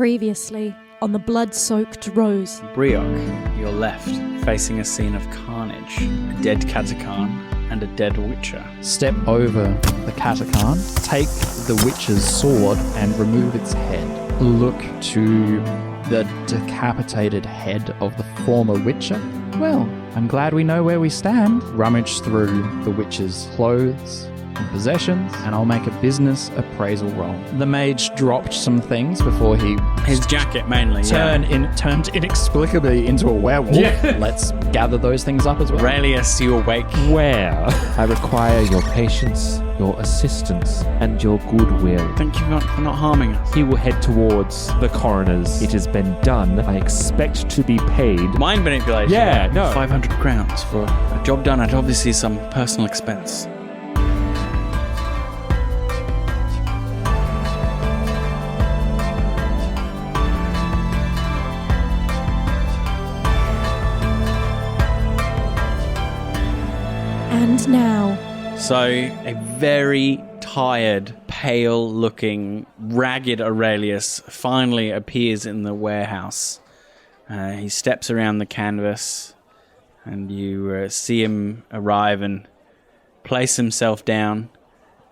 Previously on the blood-soaked rose. Bryok, you're left facing a scene of carnage, a dead Katakan and a dead Witcher. Step over the Katakan, take the Witcher's sword and remove its head. Look to the decapitated head of the former Witcher. Well, I'm glad we know where we stand. Rummage through the Witcher's clothes and possessions, and I'll make a business appraisal roll. The mage dropped some things before he... His jacket, mainly, turned inexplicably into a werewolf. Yeah. Let's gather those things up as well. Aurelius, you awake. Where? I require your patience, your assistance, and your goodwill. Thank you for not harming us. He will head towards the coroner's. It has been done. I expect to be paid. Mind manipulation. Yeah, no. 500 crowns for a job done at obviously some personal expense. And now... So, a very tired, pale-looking, ragged Aurelius finally appears in the warehouse. He steps around the canvas, and you see him arrive and place himself down.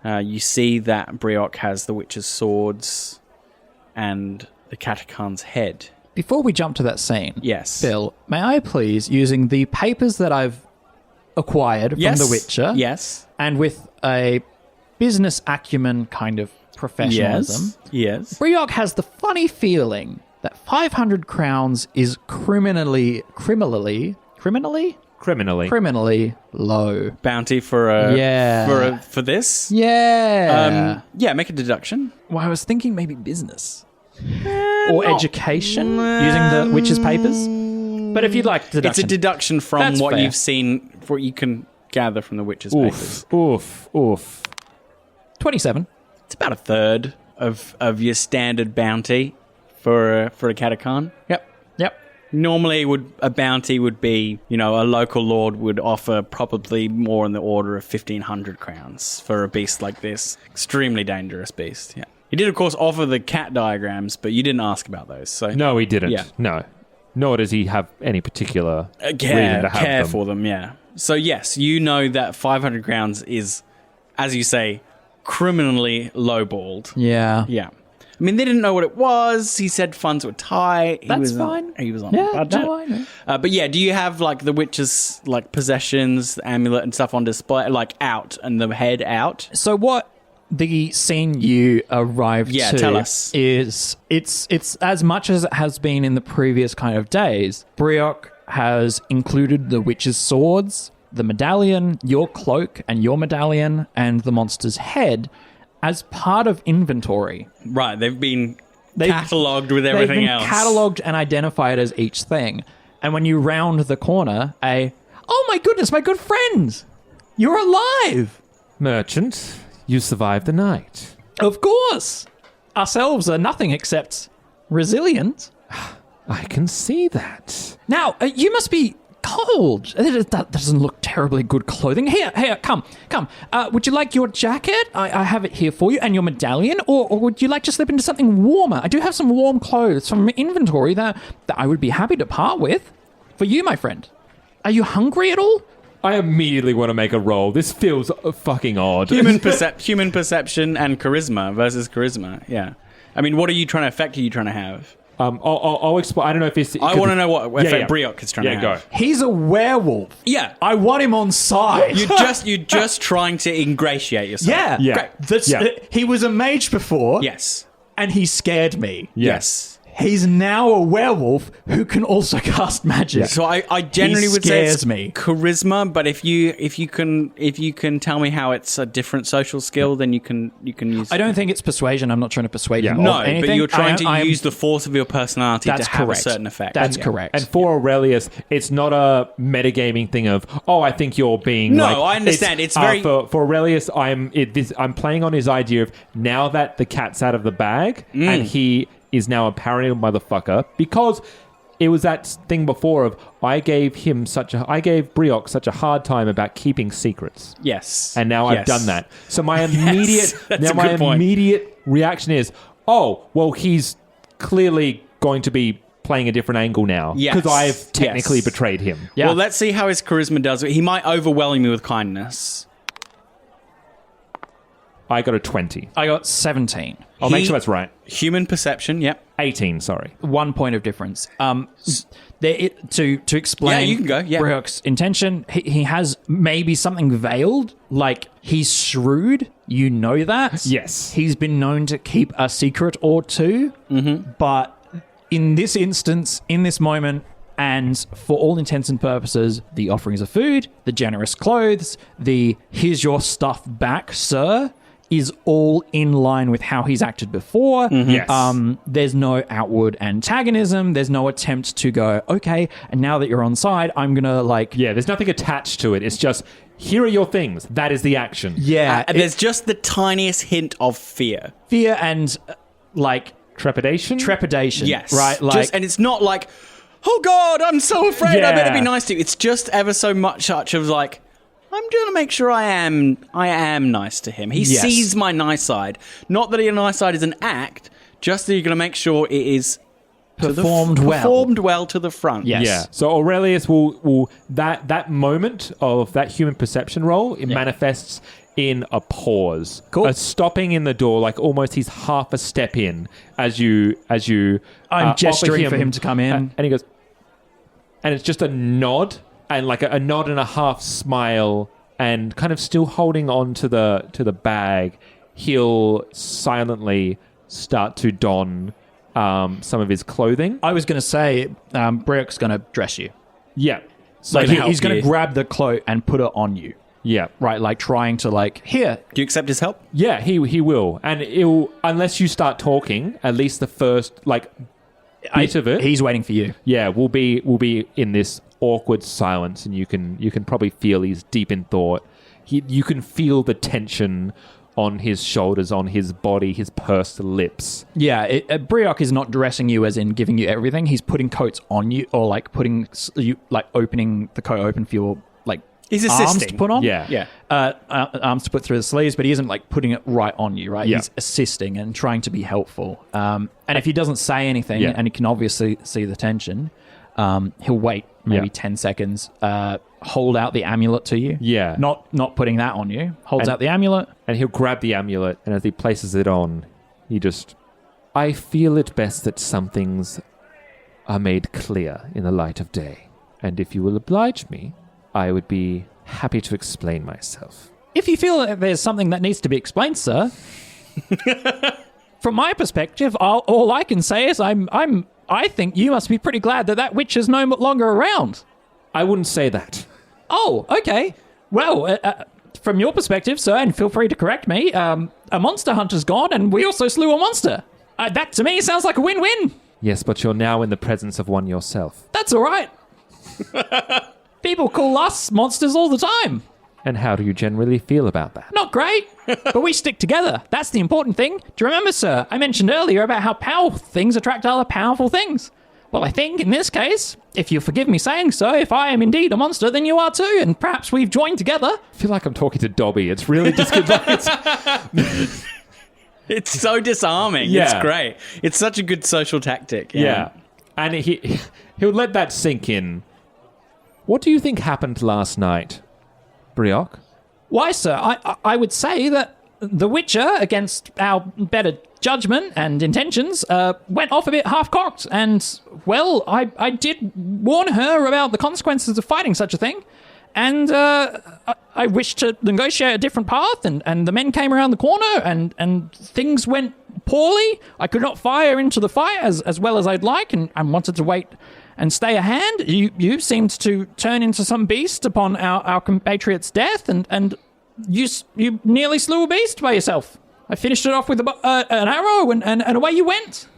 You see that Bryok has the Witcher's swords and the Katakan's head. Before we jump to that scene, Yes. Bill, may I please, using the papers that I've acquired from The Witcher, Yes. and with a business acumen kind of professionalism, Yes. Bryok has the funny feeling that 500 crowns is criminally low. Bounty for for this? Yeah. Yeah, make a deduction. Well, I was thinking maybe business. Or education, using the Witcher's papers. But if you'd like deduction. It's a deduction from That's what fair. you've seen, what you can gather from the Witcher's papers. Oof. 27. It's about a third of your standard bounty for a Katakan. Yep. Normally, a bounty would be, a local lord would offer probably more in the order of 1,500 crowns for a beast like this. Extremely dangerous beast, yeah. He did, of course, offer the cat diagrams, but you didn't ask about those. So No, he didn't. Yeah. No. Nor does he have any particular reason to have care them. for them, yeah. So, yes, you know that 500 crowns is, as you say, criminally lowballed. Yeah. Yeah. I mean, they didn't know what it was. He said funds were tight. That's fine. He was on a budget. No, I know. But yeah, do you have like the Witcher's like possessions, the amulet and stuff on display, like out and the head out? So what the scene you arrived to tell us. is it's as much as it has been in the previous kind of days. Bryok has included the Witcher's swords, the medallion, your cloak and your medallion, and the monster's head as part of inventory. Right, they've been catalogued with everything else. They've been catalogued and identified as each thing. And when you round the corner, oh my goodness, my good friends, you're alive! Merchant, you survived the night. Of course! Ourselves are nothing except resilient. I can see that. Now, you must be cold. That doesn't look terribly good clothing. Here, come. Would you like your jacket? I have it here for you, and your medallion, or would you like to slip into something warmer? I do have some warm clothes from inventory that I would be happy to part with. For you, my friend. Are you hungry at all? I immediately want to make a roll. This feels fucking odd. Human perception and charisma versus charisma, yeah. I mean, what are you trying to affect? Are you trying to have? I'll explain. I don't know if it's... I want to know what effect Bryok is trying to have. Yeah, go. He's a werewolf. Yeah. I want him on side. You're just trying to ingratiate yourself. Yeah. Great. He was a mage before. Yes. And he scared me. Yes. He's now a werewolf who can also cast magic. So I generally would say it's me. charisma, but if you can tell me how it's a different social skill, then you can use. I don't think it's persuasion. I'm not trying to persuade him. No, of anything. but you're trying to use the force of your personality to have correct. a certain effect. That's correct. And for Aurelius, it's not a metagaming thing of, I think you're being No, I understand. It's very... For Aurelius, I'm playing on his idea of now that the cat's out of the bag and he is now a paranoid motherfucker, because it was that thing before of I gave Bryok such a hard time about keeping secrets. Yes. And now I've done that. So my immediate immediate reaction is, oh, well, he's clearly going to be playing a different angle now. Yes. Because I've technically Yes. betrayed him. Yeah. Well, let's see how his charisma does. He might overwhelm me with kindness. I got a 20. I got 17. I'll make sure that's right. Human perception, yep. 18, sorry. 1 point of difference. To explain Yeah, you can go, yeah. Bryok's intention, he has maybe something veiled, like he's shrewd, you know that. Yes. He's been known to keep a secret or two, but in this instance, in this moment, and for all intents and purposes, the offerings of food, the generous clothes, the here's your stuff back, sir, is all in line with how he's acted before. Yes. There's no outward antagonism. There's no attempt to go, okay, and now that you're on side, I'm going to like... Yeah, there's nothing attached to it. It's just, here are your things. That is the action. Yeah. There's just the tiniest hint of fear. fear and like... Trepidation? Trepidation. Yes. Right? Like... And it's not like, oh God, I'm so afraid, I better Yeah. be nice to you. It's just ever so much such of like, I'm going to make sure I am nice to him. He Yes. sees my nice side. Not that your nice side is an act, just that you're going to make sure it is Performed well. Performed well to the front. Yes. Yeah. So Aurelius will that moment of that human perception roll, it manifests in a pause. Cool. A stopping in the door, like almost he's half a step in as you I'm offer gesturing for him to come in. and he goes, and it's just a nod and like a nod and a half smile, and kind of still holding on to the bag, he'll silently start to don some of his clothing. I was going to say, Bryok's going to dress you. Yeah. So Gonna help he's going you. to grab the cloak and put it on you. Yeah. Right? Like trying to like, here. Do you accept his help? Yeah, he will. And he'll, unless you start talking, at least the first like bit of it, He's waiting for you. yeah, we'll be in this awkward silence, and you can probably feel he's deep in thought. You can feel the tension on his shoulders, on his body, his pursed lips. Yeah, Bryok is not dressing you as in giving you everything. He's putting coats on you, or like putting you, like opening the coat open for your like He's arms assisting. to put on. Yeah. Yeah. Arms to put through the sleeves, but he isn't like putting it right on you. Right, Yeah. he's assisting and trying to be helpful. And if he doesn't say anything, Yeah. and he can obviously see the tension, he'll wait maybe Yeah. 10 seconds. Hold out the amulet to you. Yeah. Not putting that on you. Holds And- out the amulet. And he'll grab the amulet, and as he places it on, he just... I feel it best that some things are made clear in the light of day. And if you will oblige me, I would be happy to explain myself. If you feel that there's something that needs to be explained, sir, from my perspective, all I can say is I think you must be pretty glad that witch is no longer around. I wouldn't say that. Oh, okay. Well, from your perspective, sir, and feel free to correct me, a monster hunter's gone, and we also slew a monster. That, to me, sounds like a win-win. Yes, but you're now in the presence of one yourself. That's all right. People call us monsters all the time. And how do you generally feel about that? Not great, but we stick together. That's the important thing. Do you remember, sir, I mentioned earlier about how powerful things attract other powerful things? Well, I think in this case, if you forgive me saying so, if I am indeed a monster, then you are too, and perhaps we've joined together. I feel like I'm talking to Dobby. It's really just It's so disarming. Yeah. It's great. It's such a good social tactic. Yeah. And he'll let that sink in. What do you think happened last night, Bryok? Why, sir, I would say that the Witcher, against our better judgment and intentions, went off a bit half-cocked. And, well, I did warn her about the consequences of fighting such a thing. And I wished to negotiate a different path, and the men came around the corner, and things went poorly. I could not fire into the fire as well as I'd like, and wanted to wait and stay a hand. You seemed to turn into some beast upon our compatriot's death, and you nearly slew a beast by yourself. I finished it off with an arrow, and away you went.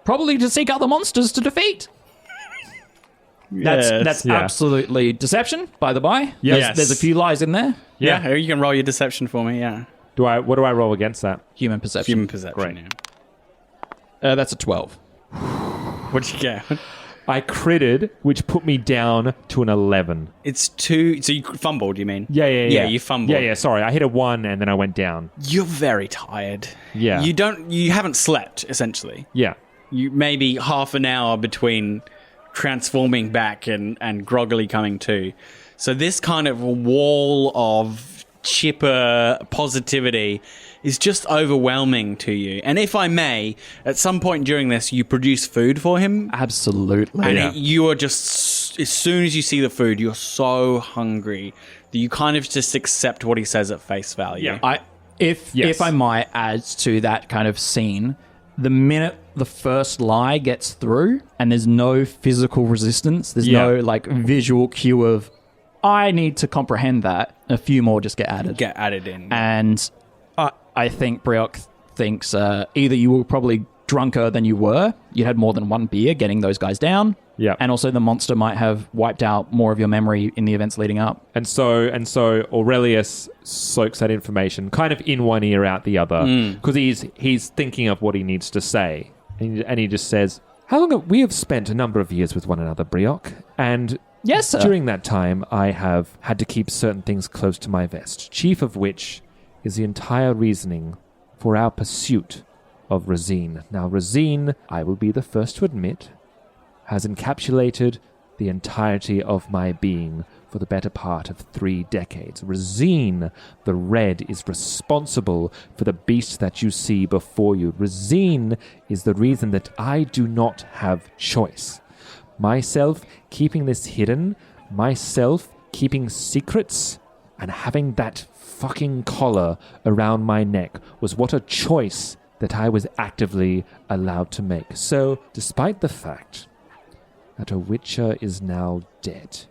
Probably to seek other monsters to defeat. That's yeah. absolutely deception, by the by. Yes. There's a few lies in there. Yeah. You can roll your deception for me. Yeah. What do I roll against that? Human perception. Human perception. Great. Yeah. That's a 12. What'd you get? I critted, which put me down to an 11. It's 2. So you fumbled, you mean? Yeah. Yeah, you fumbled. Yeah, sorry. I hit a 1 and then I went down. You're very tired. Yeah. You haven't slept, essentially. Yeah. You maybe half an hour between transforming back and groggily coming to. So this kind of wall of chipper positivity is just overwhelming to you. And if I may, at some point during this, you produce food for him. Absolutely. And you are just, as soon as you see the food, you're so hungry that you kind of just accept what he says at face value. Yeah. If I might add to that kind of scene, the minute the first lie gets through and there's no physical resistance, there's no like visual cue of, I need to comprehend that, a few more just get added. Get added in. And I think Bryok thinks either you were probably drunker than you were, you had more than one beer getting those guys down, and also the monster might have wiped out more of your memory in the events leading up. And so Aurelius soaks that information kind of in one ear, out the other, because he's thinking of what he needs to say. And he just says, how long have we spent a number of years with one another, Bryok, and yes, sir. During that time, I have had to keep certain things close to my vest, chief of which is the entire reasoning for our pursuit of Rosine. Now, Rosine, I will be the first to admit, has encapsulated the entirety of my being for the better part of 3 decades. Rosine, the Red, is responsible for the beast that you see before you. Rosine is the reason that I do not have choice. Myself keeping this hidden, myself keeping secrets, and having that fucking collar around my neck was what a choice that I was actively allowed to make. So, despite the fact that a Witcher is now dead,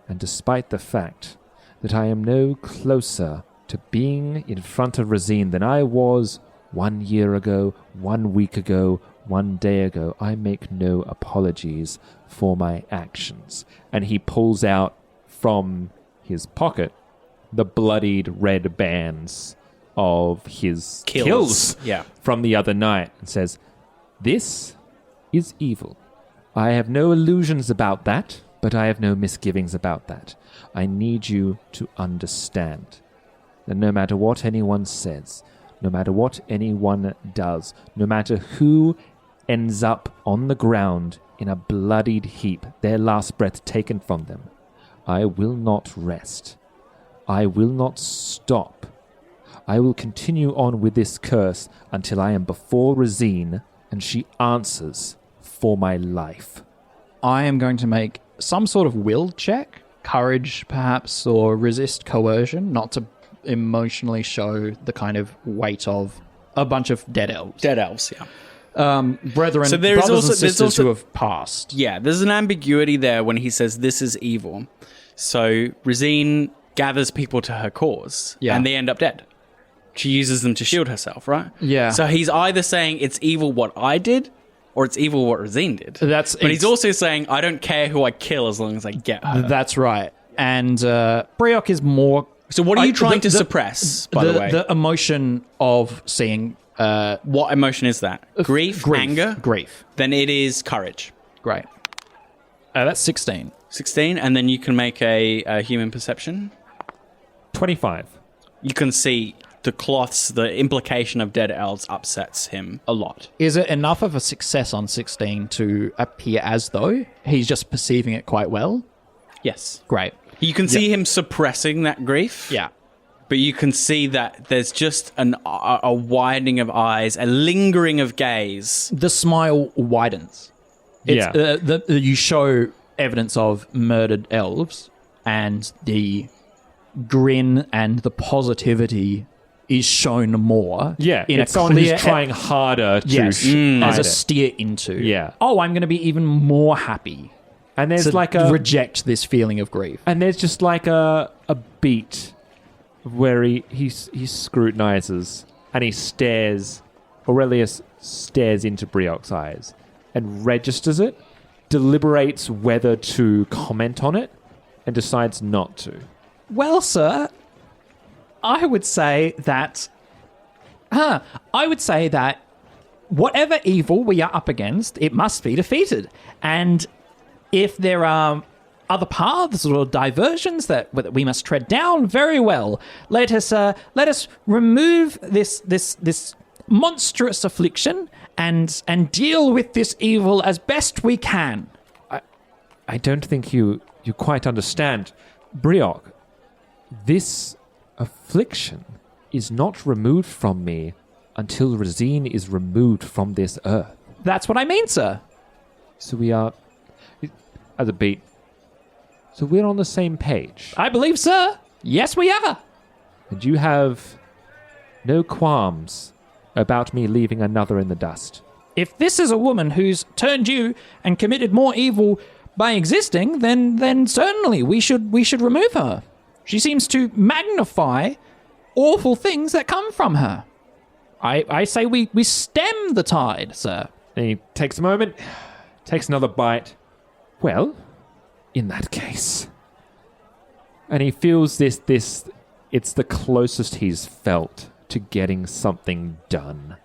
and despite the fact that I am no closer to being in front of Rosine than I was 1 year ago, 1 week ago, 1 day ago, I make no apologies for my actions. And he pulls out from his pocket the bloodied red bands of his kills from the other night and says, this is evil. I have no illusions about that, but I have no misgivings about that. I need you to understand that no matter what anyone says, no matter what anyone does, no matter who ends up on the ground in a bloodied heap, their last breath taken from them, I will not rest. I will not stop. I will continue on with this curse until I am before Rosine and she answers for my life. I am going to make some sort of will check, courage perhaps, or resist coercion, not to emotionally show the kind of weight of a bunch of dead elves. Dead elves, Brethren, so there is brothers also, and sisters who have passed. Yeah, there's an ambiguity there when he says this is evil. So Rosine gathers people to her cause, and they end up dead. She uses them to shield herself, right? Yeah. So he's either saying it's evil what I did, or it's evil what Rosine did. But he's also saying, I don't care who I kill as long as I get her. That's right. And Bryok is more... So what are you trying to suppress, by the way? The emotion of seeing... what emotion is that? Grief? Anger? Grief. Then it is courage. Great. That's 16. 16, and then you can make a human perception. 25. You can see the cloths, the implication of dead elves upsets him a lot. Is it enough of a success on 16 to appear as though he's just perceiving it quite well? Yes. Great. You can see him suppressing that grief. Yeah. But you can see that there's just a widening of eyes, a lingering of gaze. The smile widens. It's, you show evidence of murdered elves, and the grin and the positivity is shown more. Yeah, in it's someone who's trying harder to as a steer into. Yeah. Oh, I'm going to be even more happy. And there's to reject this feeling of grief. And there's just like a beat where he scrutinizes and he stares. Aurelius stares into Bryok's eyes and registers it, deliberates whether to comment on it, and decides not to. Well, sir, I would say that whatever evil we are up against, it must be defeated. And if there are other paths or diversions that we must tread down, very well. Let us remove this monstrous affliction and deal with this evil as best we can. I don't think you quite understand. Bryok, this affliction is not removed from me until Rosine is removed from this earth. That's what I mean, sir. So we are, as a beat, so we're on the same page. I believe, sir. Yes, we are. And you have no qualms about me leaving another in the dust. If this is a woman who's turned you and committed more evil by existing, then certainly we should remove her. She seems to magnify awful things that come from her. I say we stem the tide, sir. And he takes a moment, takes another bite. Well, in that case. And he feels this, it's the closest he's felt to getting something done.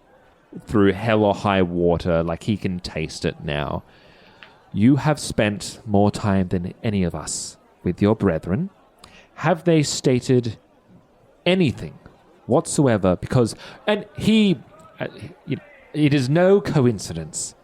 Through hell or high water, like he can taste it now. You have spent more time than any of us with your brethren. Have they stated anything whatsoever? Because, and he, it is no coincidence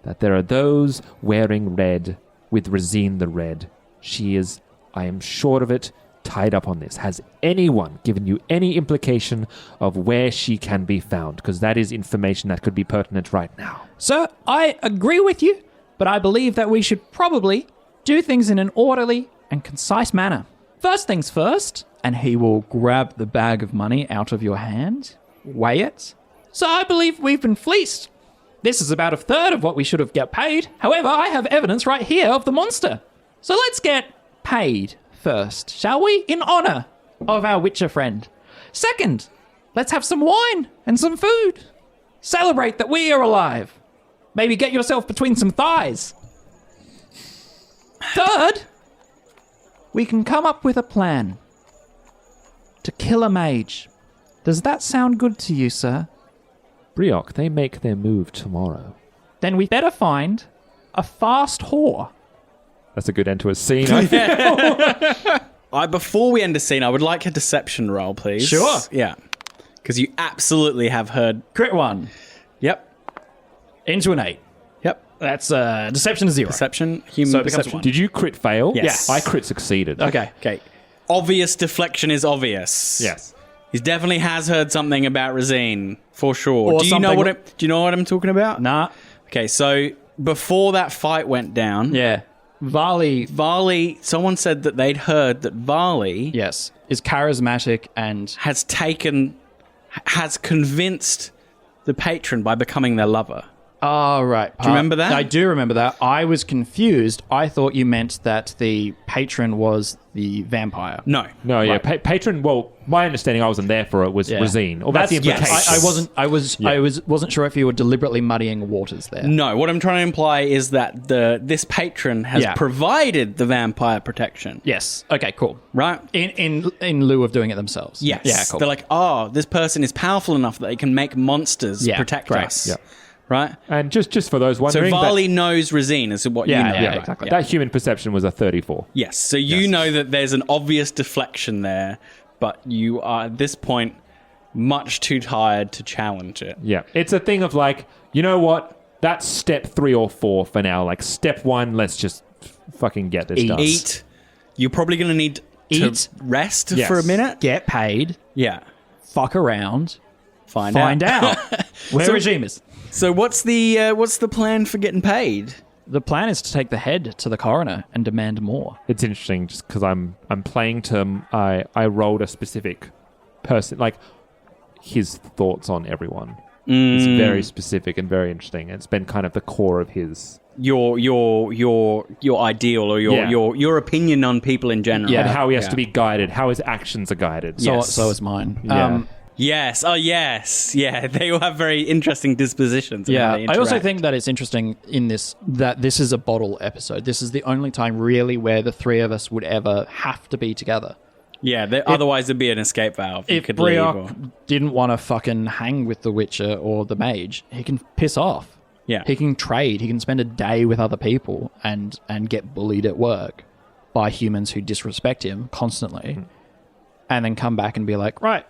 that there are those wearing red with Rosine the Red. She is, I am sure of it, tied up on this. Has anyone given you any implication of where she can be found? Because that is information that could be pertinent right now. Sir, I agree with you, but I believe that we should probably do things in an orderly and concise manner. First things first, and he will grab the bag of money out of your hand, weigh it. So I believe we've been fleeced. This is about a third of what we should have got paid. However, I have evidence right here of the monster. So let's get paid first, shall we? In honor of our Witcher friend. Second, let's have some wine and some food. Celebrate that we are alive. Maybe get yourself between some thighs. Third, we can come up with a plan to kill a mage. Does that sound good to you, sir? Bryok, they make their move tomorrow. Then we better find a fast whore. That's a good end to a scene, I feel. Before we end the scene, I would like a deception roll, please. Sure. Yeah. Because you absolutely have heard. Crit 1. Yep. Into an 8. Yep. That's deception 0. Deception. Human So it becomes deception. 1. Did you crit fail? Yes. I crit succeeded. Okay. Okay. Obvious deflection is obvious. Yes. He definitely has heard something about Rosine, for sure. Or Do you know something- do you know what I'm talking about? Nah. Okay, so before that fight went down, Yeah. Varley, someone said that they'd heard that Varley Yes. Is charismatic and... has convinced the patron by becoming their lover. Oh, right. Do you remember that? I do remember that. I was confused. I thought you meant that the patron was the vampire. No. No, yeah. Right. Patron, well, my understanding, I wasn't there for it, was Yeah. Rosine. Or that's the yes. implication. I wasn't sure if you were deliberately muddying waters there. No, what I'm trying to imply is that this patron has Yeah. provided the vampire protection. Yes. Okay, cool. Right? In lieu of doing it themselves. Yes. Yeah, cool. They're like, oh, this person is powerful enough that they can make monsters Yeah, protect great. us. Yeah. Right? And just for those So wondering, Varley knows Rosine is what Yeah, you know. yeah, right? exactly. that human perception was a 34. Yes, so you know that there's an obvious deflection there, but you are at this point much too tired to challenge it. Yeah. It's a thing of like, you know what? That's step 3 or 4 for now. Like, step 1, let's just fucking get this done. Eat. You're probably going to need Eat. to rest Yes. for a minute. Get paid. Yeah. Fuck around. Find out where So- regime is. So what's the plan for getting paid? The plan is to take the head to the coroner and demand more. It's interesting just because I'm playing to I rolled a specific person, like his thoughts on everyone. It's very specific and very interesting. It's been kind of the core of his Your ideal or Yeah. your opinion on people in general. Yeah. and how he has Yeah. to be guided, how his actions are guided. So, Yes. so is mine. Yeah. Yes. Oh, yes. Yeah. They all have very interesting dispositions. and how Yeah, they I also interact. think that it's interesting in this that this is a bottle episode. This is the only time really where the three of us would ever have to be together. Yeah. Otherwise, there'd be an escape valve. You If could leave. Bryok didn't want to fucking hang with the Witcher or the Mage, he can piss off. Yeah. He can trade. He can spend a day with other people and get bullied at work by humans who disrespect him constantly, and then come back and be like, right,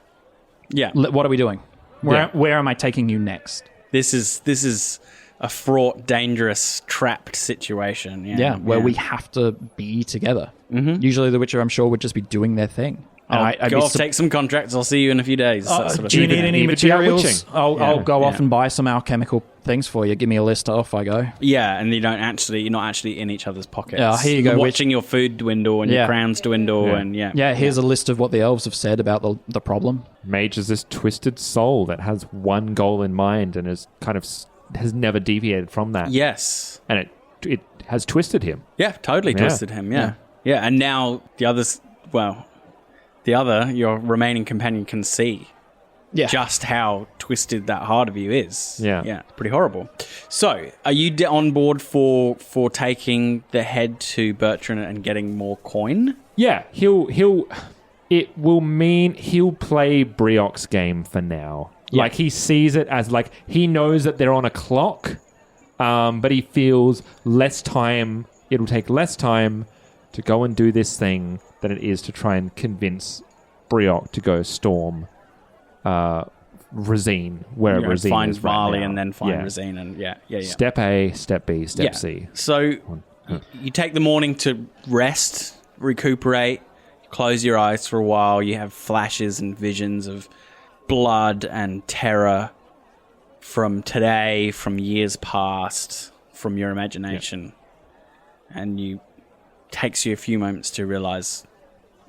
Yeah. what are we doing? Where am I taking you next? This is a fraught, dangerous, trapped situation. Yeah, where we have to be together. Mm-hmm. Usually the Witcher, I'm sure, would just be doing their thing. I'd go off, take some contracts. I'll see you in a few days. That sort of do you thing. need any Leave it to our materials? witching. I'll go off and buy some alchemical things for you. Give me a list. Off I go. Yeah, and you're not actually in each other's pockets. Yeah, here you go. You're watching your food dwindle and your crowns dwindle, and Here's a list of what the elves have said about the problem. Mage is this twisted soul that has one goal in mind and is kind of has never deviated from that. Yes, and it has twisted him. Yeah, totally twisted him. Yeah, and now the others. Well, your remaining companion can see just how twisted that heart of you is. Yeah. It's pretty horrible. So, are you on board for taking the head to Bertrand and getting more coin? Yeah, it will mean he'll play Bryok's game for now. Yeah. Like, he sees it as, like, he knows that they're on a clock, but he feels it'll take less time to go and do this thing than it is to try and convince Bryok to go storm Rosine, wherever Rosine find is right Varley now. and then find Rosine and Step A, step B, step C. So you take the morning to rest, recuperate, close your eyes for a while. You have flashes and visions of blood and terror from today, from years past, from your imagination. And it takes you a few moments to realize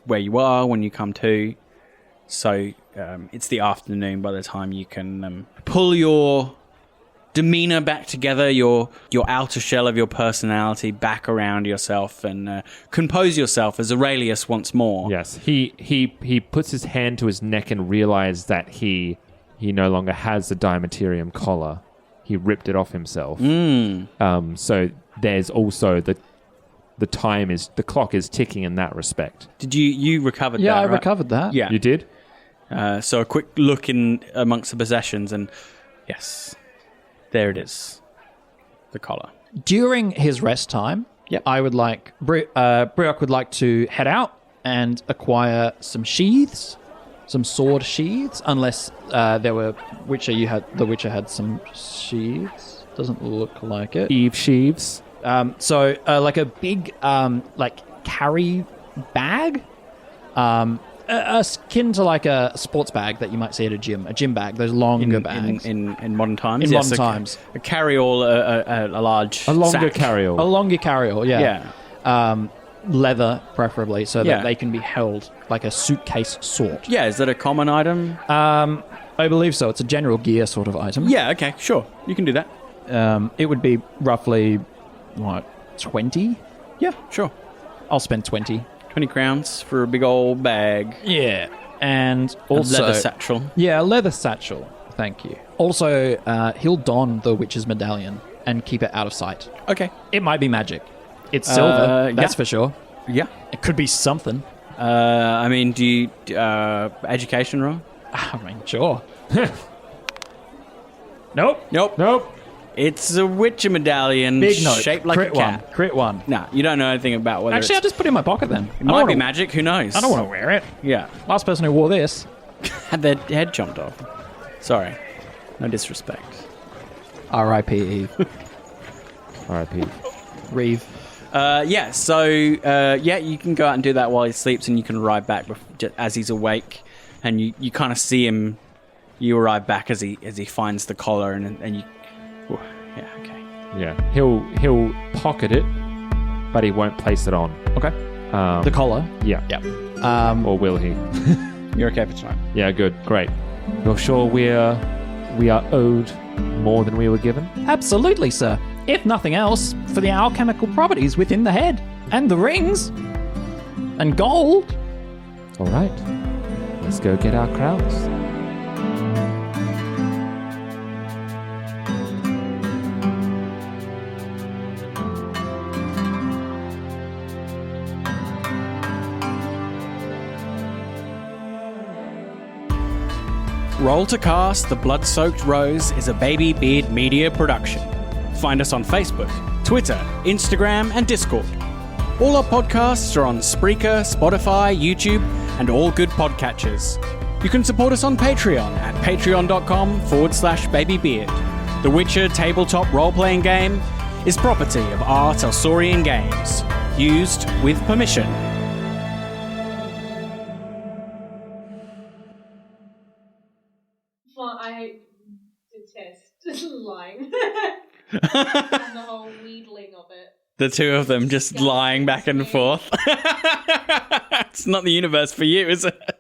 where you are when you come to. So it's the afternoon by the time you can pull your demeanor back together, your outer shell of your personality back around yourself, and compose yourself as Aurelius once more. Yes, he puts his hand to his neck and realizes that he no longer has the Dimaterium collar. He ripped it off himself. So there's also the clock is ticking in that respect. Did you recovered that? Yeah, I right? recovered that. Yeah, You did? So a quick look in amongst the possessions, and yes, there it is, the collar. During his rest time, I would like Bryok would like to head out and acquire some sheaths, some sword sheaths. Unless there were the Witcher had some sheaths. Doesn't look like it. Eve sheaves. So like a big carry bag. Akin to like a sports bag that you might see at a gym bag. Those longer bags. In modern times? In modern times. A carry-all, a large A longer sack. carry-all. A longer carry-all, yeah. Yeah. Leather, preferably, so that they can be held like a suitcase sort. Yeah, is that a common item? I believe so. It's a general gear sort of item. Yeah, okay, sure. You can do that. It would be roughly, 20? Yeah, sure. I'll spend 20. 20 crowns for a big old bag. Yeah. And also... a leather satchel. Yeah, a leather satchel. Thank you. Also, he'll don the Witch's medallion and keep it out of sight. Okay. It might be magic. It's silver, that's for sure. Yeah. It could be something. I mean, do you... education roll? I mean, sure. Nope. Nope. It's a Witcher medallion Big note. shaped like Crit a cat. Crit one. Nah, you don't know anything about whether Actually, I'll just put it in my pocket then. it might be magic, who knows? I don't want to wear it. Yeah. Last person who wore this. Had their head chomped off. Sorry. No disrespect. R.I.P. Eve. R.I.P. Reeve. So you can go out and do that while he sleeps, and you can arrive back as he's awake, and you kind of see him. You arrive back as he finds the collar, and you. Oh, yeah, okay. Yeah, he'll pocket it, but he won't place it on. Okay. The collar. Yeah. Yeah. Or will he? You're okay for tonight. Yeah, good, great. You're sure we are owed more than we were given? Absolutely, sir. If nothing else, for the alchemical properties within the head and the rings and gold. All right, let's go get our crowns. Roll to Cast The Blood-Soaked Rose is a Baby Beard Media production. Find us on Facebook, Twitter, Instagram, and Discord. All our podcasts are on Spreaker, Spotify, YouTube, and all good podcatchers. You can support us on Patreon at patreon.com/babybeard. The Witcher tabletop role-playing game is property of Talsorian Games. Used with permission. Well, I detest lying. And the whole wheedling of it. The two of them just lying back and forth. It's not the universe for you, is it?